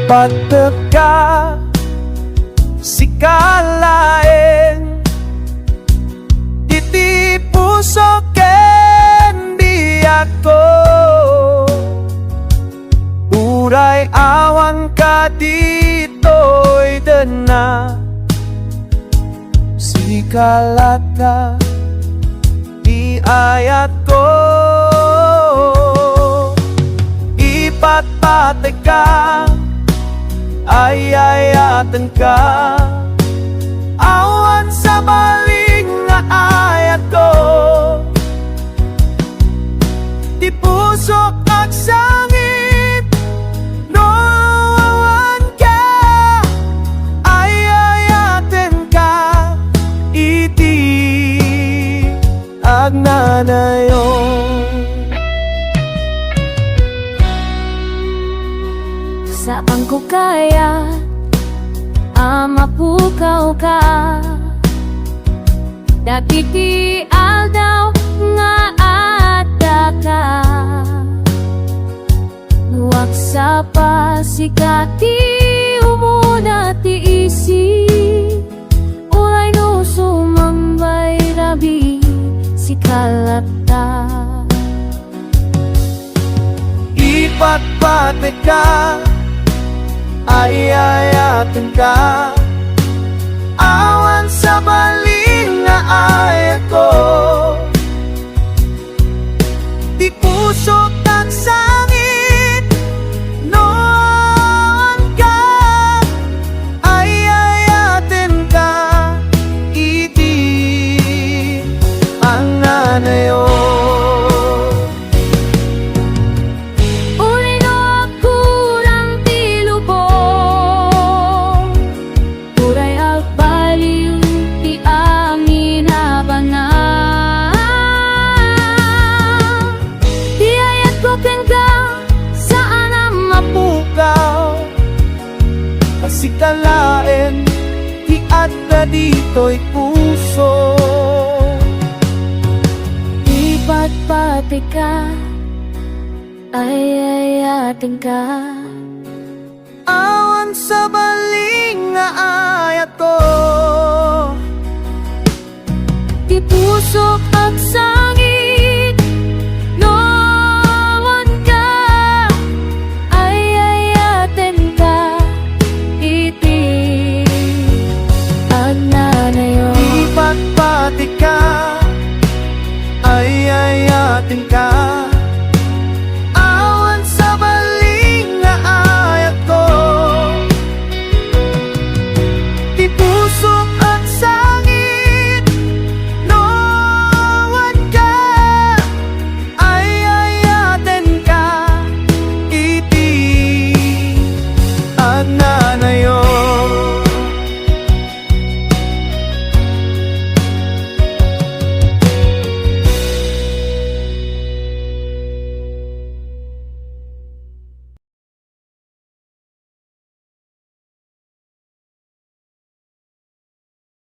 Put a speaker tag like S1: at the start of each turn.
S1: Ipagtaka sikalain iti puso ken di ako uray awan ka dito'y dana sikalata di ayat ko ipatpatay ka ay-ayatan ka awan sa maling nga ayat ko di puso at sangit no awan ka ay-ayaten ka iti agnanayon.
S2: Saan ko kaya mapukaw ka dagiti aldaw nga adda ka nuwag sa pasikati umuna ti isi ulay no sumambay rabi sikalata
S1: ipatpatay ka ay-ayaten ka awan sa maling nga ayat ko di puso at sangit noon ka ay-ayaten ka iti ang anayon. Sikalain di adda dito'y puso
S2: ipatpati ka ay-ayaten ka
S1: awan sa baling nga ayat ko
S2: di puso at sangit noon ka ay-ayaten ka
S1: ipagpati ka ay-ayaten ka